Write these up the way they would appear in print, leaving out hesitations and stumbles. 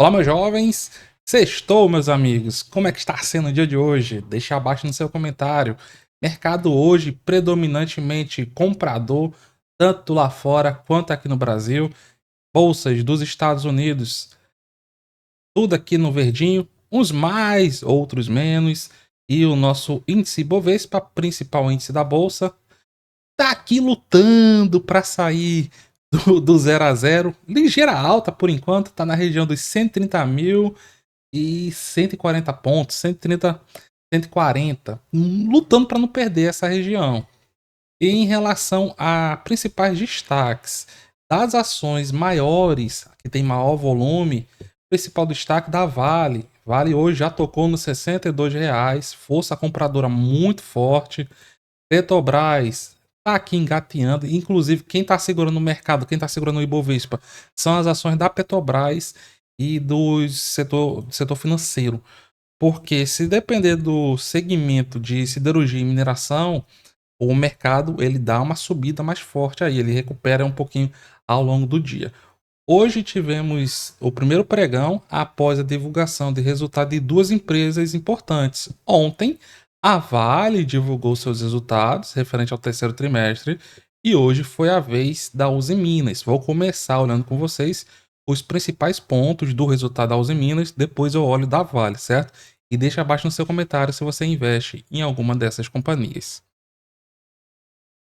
Olá, meus jovens! Sextou, meus amigos! Como é que está sendo o dia de hoje? Deixa abaixo no seu comentário. Mercado hoje predominantemente comprador, tanto lá fora quanto aqui no Brasil. Bolsas dos Estados Unidos, tudo aqui no verdinho, uns mais, outros menos. E o nosso índice Bovespa, principal índice da bolsa, tá aqui lutando para sair do 0 a 0. Ligeira alta por enquanto, tá na região dos 130 mil e 140 pontos, 130, 140, lutando para não perder essa região. E em relação a principais destaques das ações maiores, que tem maior volume, principal destaque da Vale. Vale hoje já tocou nos R$ 62, força compradora muito forte. Petrobras tá aqui engateando, inclusive quem tá segurando o mercado, quem tá segurando o Ibovespa, são as ações da Petrobras e do setor financeiro. Porque se depender do segmento de siderurgia e mineração, o mercado ele dá uma subida mais forte aí, ele recupera um pouquinho ao longo do dia. Hoje tivemos o primeiro pregão após a divulgação de resultado de duas empresas importantes. Ontem, a Vale divulgou seus resultados referente ao terceiro trimestre e hoje foi a vez da Uzi Minas. Vou começar olhando com vocês os principais pontos do resultado da Uzi Minas, depois eu olho da Vale, certo? E deixa abaixo no seu comentário se você investe em alguma dessas companhias.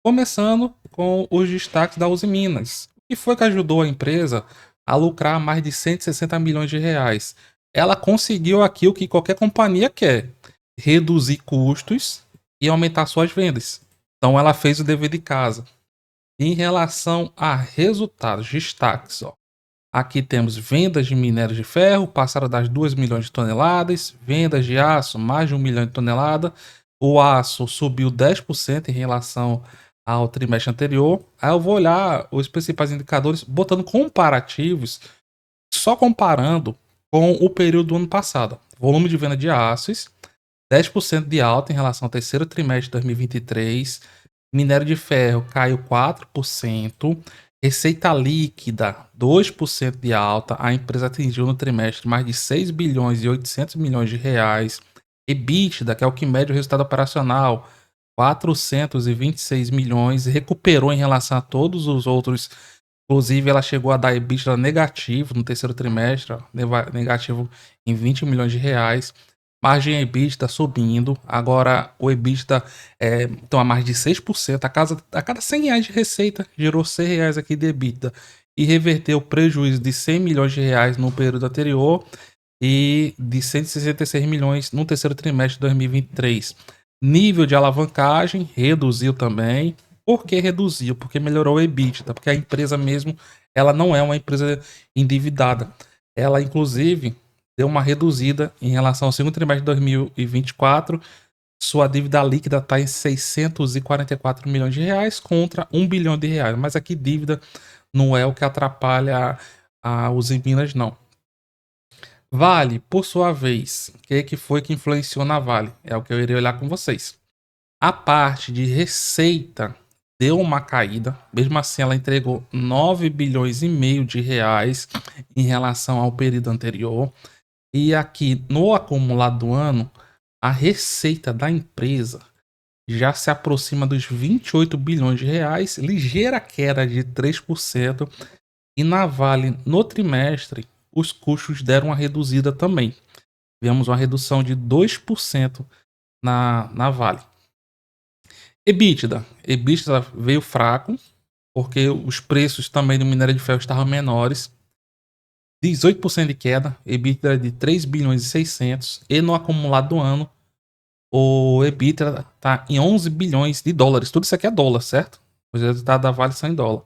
Começando com os destaques da Uzi Minas. O que foi que ajudou a empresa a lucrar mais de 160 milhões de reais? Ela conseguiu aqui o que qualquer companhia quer: reduzir custos e aumentar suas vendas. Então ela fez o dever de casa. Em relação a resultados, destaques, ó. Aqui temos vendas de minério de ferro, passaram das 2 milhões de toneladas, vendas de aço, mais de 1 milhão de toneladas. O aço subiu 10% em relação ao trimestre anterior. Aí eu vou olhar os principais indicadores, botando comparativos, só comparando com o período do ano passado. Volume de venda de aços, 10% de alta em relação ao terceiro trimestre de 2023. Minério de ferro caiu 4%. Receita líquida, 2% de alta. A empresa atingiu no trimestre mais de 6 bilhões e 800 milhões de reais. EBITDA, que é o que mede o resultado operacional, 426 milhões. Recuperou em relação a todos os outros. Inclusive, ela chegou a dar EBITDA negativo no terceiro trimestre, ó, negativo em 20 milhões de reais. Margem EBITDA subindo. Agora o EBITDA então a mais de 6%. A cada 100 reais de receita gerou 100 reais aqui de EBITDA. E reverteu o prejuízo de 100 milhões de reais no período anterior e de 166 milhões no terceiro trimestre de 2023. Nível de alavancagem reduziu também. Por que reduziu? Porque melhorou o EBITDA. Porque a empresa mesmo, ela não é uma empresa endividada. Ela, inclusive, deu uma reduzida em relação ao segundo trimestre de 2024. Sua dívida líquida está em 644 milhões de reais contra 1 bilhão de reais. Mas aqui dívida não é o que atrapalha a Uzi Minas, não. Vale, por sua vez, o que foi que influenciou na Vale? É o que eu irei olhar com vocês. A parte de receita deu uma caída, mesmo assim ela entregou 9 bilhões e meio de reais em relação ao período anterior. E aqui no acumulado do ano, a receita da empresa já se aproxima dos 28 bilhões de reais, ligeira queda de 3%. E na Vale, no trimestre, os custos deram uma reduzida também. Tivemos uma redução de 2% na Vale. EBITDA veio fraco, porque os preços também do minério de ferro estavam menores. 18% de queda, EBITDA de 3 bilhões e 600, e no acumulado do ano, o EBITDA está em 11 bilhões de dólares. Tudo isso aqui é dólar, certo? Os resultados da Vale são em dólar.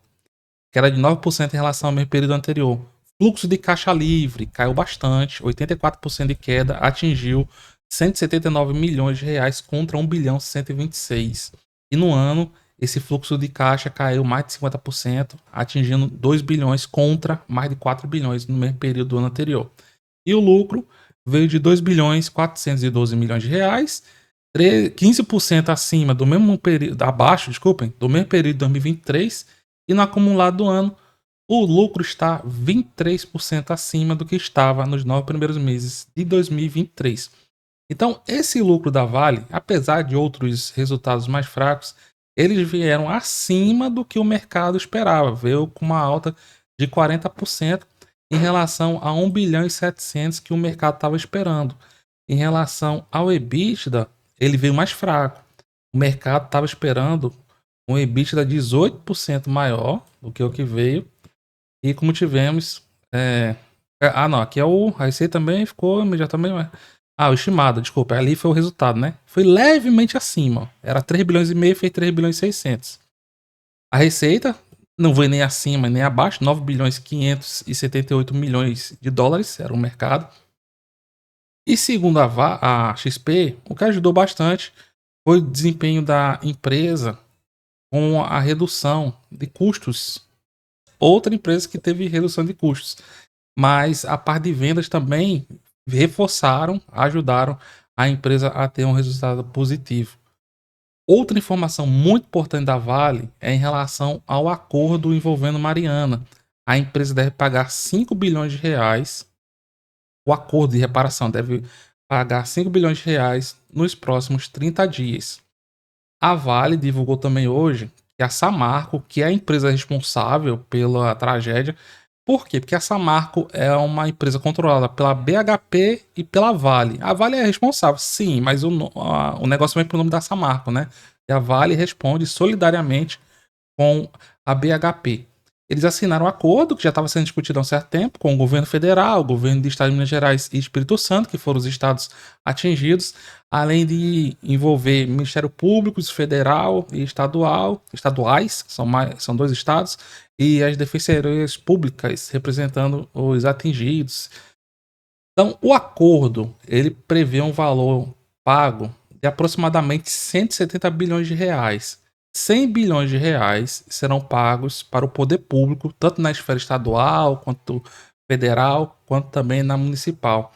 Queda de 9% em relação ao mesmo período anterior. Fluxo de caixa livre caiu bastante, 84% de queda, atingiu 179 milhões de reais contra 1 bilhão 126. E no ano, esse fluxo de caixa caiu mais de 50%, atingindo 2 bilhões contra mais de 4 bilhões no mesmo período do ano anterior. E o lucro veio de 2 bilhões 412 milhões de reais, 15% acima do mesmo período, abaixo, desculpem, do mesmo período de 2023, e no acumulado do ano, o lucro está 23% acima do que estava nos 9 primeiros meses de 2023. Então, esse lucro da Vale, apesar de outros resultados mais fracos, eles vieram acima do que o mercado esperava. Veio com uma alta de 40% em relação a 1 bilhão e 700 que o mercado estava esperando. Em relação ao EBITDA, ele veio mais fraco. O mercado estava esperando um EBITDA 18% maior do que o que veio. E como tivemos. Não, aqui é o. A receita também ficou imediatamente. O estimado, desculpa. Ali foi o resultado, né? Foi levemente acima. Era 3 bilhões e meio, fez 3 bilhões e 600. A receita não foi nem acima nem abaixo. 9 bilhões e 578 milhões de dólares era o mercado. E segundo a XP, o que ajudou bastante foi o desempenho da empresa com a redução de custos. Outra empresa que teve redução de custos. Mas a parte de vendas também reforçaram, ajudaram a empresa a ter um resultado positivo. Outra informação muito importante da Vale é em relação ao acordo envolvendo Mariana. A empresa deve pagar 5 bilhões de reais. O acordo de reparação deve pagar 5 bilhões de reais nos próximos 30 dias. A Vale divulgou também hoje que a Samarco, que é a empresa responsável pela tragédia. Por quê? Porque a Samarco é uma empresa controlada pela BHP e pela Vale. A Vale é responsável, sim, mas o negócio vem pro nome da Samarco, né? E a Vale responde solidariamente com a BHP. Eles assinaram um acordo que já estava sendo discutido há um certo tempo com o governo federal, o governo do estado de Minas Gerais e Espírito Santo, que foram os estados atingidos, além de envolver Ministério Público, Federal e estaduais, são 2 estados, e as defensorias públicas representando os atingidos. Então, o acordo ele prevê um valor pago de aproximadamente 170 bilhões de reais. 100 bilhões de reais serão pagos para o poder público, tanto na esfera estadual, quanto federal, quanto também na municipal,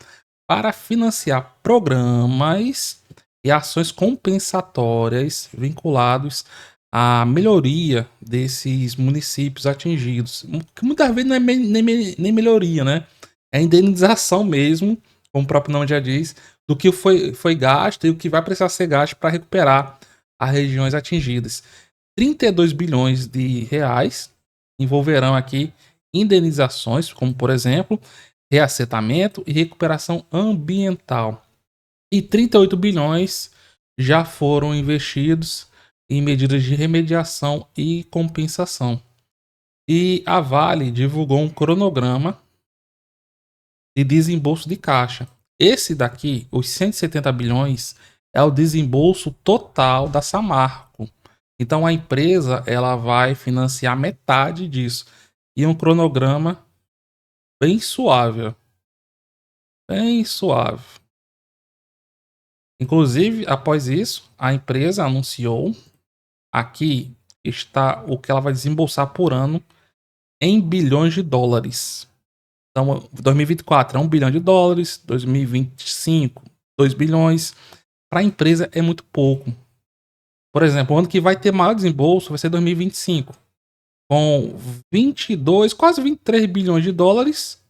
para financiar programas e ações compensatórias vinculados à melhoria desses municípios atingidos. Que muitas vezes não é nem melhoria, né? É indenização mesmo, como o próprio nome já diz, do que foi gasto e o que vai precisar ser gasto para recuperar as regiões atingidas. 32 bilhões de reais envolverão aqui indenizações, como por exemplo, reassentamento e recuperação ambiental. E 38 bilhões já foram investidos em medidas de remediação e compensação. E a Vale divulgou um cronograma de desembolso de caixa. Esse daqui, os 170 bilhões, é o desembolso total da Samarco. Então a empresa ela vai financiar metade disso. E um cronograma bem suave. Bem suave. Inclusive, após isso, a empresa anunciou aqui está o que ela vai desembolsar por ano em bilhões de dólares. Então, 2024 é 1 bilhão de dólares, 2025, 2 bilhões. Para a empresa é muito pouco. Por exemplo, o ano que vai ter maior desembolso vai ser 2025, com 22, quase 23 bilhões de dólares.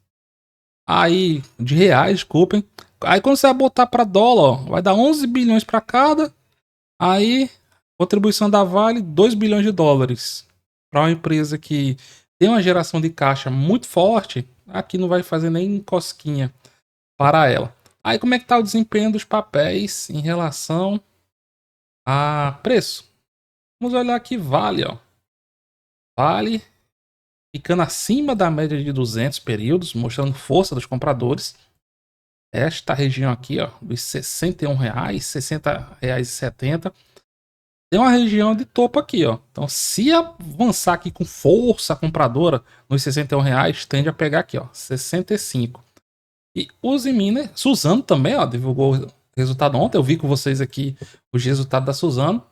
Aí, de reais, desculpem. Aí quando você vai botar para dólar, ó, vai dar 11 bilhões para cada. Aí, contribuição da Vale, 2 bilhões de dólares. Para uma empresa que tem uma geração de caixa muito forte, aqui não vai fazer nem cosquinha para ela. Aí como é que tá o desempenho dos papéis em relação a preço? Vamos olhar aqui Vale, ó. Vale ficando acima da média de 200 períodos, mostrando força dos compradores. Esta região aqui, ó, dos R$61, R$60,70. Tem uma região de topo aqui, ó. Então, se avançar aqui com força compradora nos R$61, tende a pegar aqui, ó, 65. E Usiminas, Suzano também, ó, divulgou o resultado ontem. Eu vi com vocês aqui os resultados da Suzano.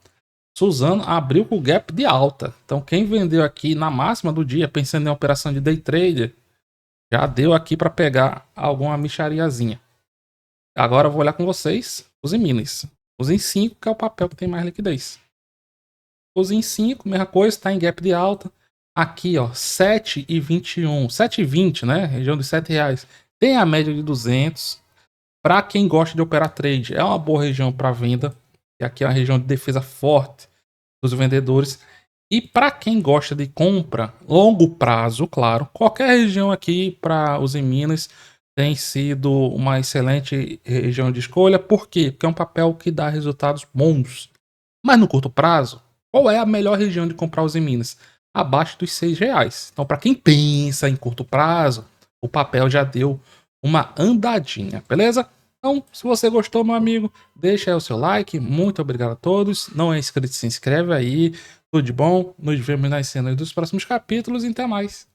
Suzano abriu com o gap de alta. Então, quem vendeu aqui na máxima do dia, pensando em operação de day trader, já deu aqui para pegar alguma mixariazinha. Agora eu vou olhar com vocês os Minas. Os em 5, que é o papel que tem mais liquidez. Os em 5, mesma coisa, está em gap de alta. Aqui, ó, 7,21. 7,20, né? Região de R$ 7. Tem a média de 200. Para quem gosta de operar trade, é uma boa região para venda. E aqui é uma região de defesa forte dos vendedores. E para quem gosta de compra longo prazo, claro, qualquer região aqui para os em Minas tem sido uma excelente região de escolha. Por quê? Porque é um papel que dá resultados bons. Mas no curto prazo, qual é a melhor região de comprar os em Minas? Abaixo dos R$ 6. Então, para quem pensa em curto prazo, o papel já deu uma andadinha, beleza? Então, se você gostou, meu amigo, deixa aí o seu like. Muito obrigado a todos. Não é inscrito, se inscreve aí. Tudo de bom. Nos vemos nas cenas dos próximos capítulos e até mais.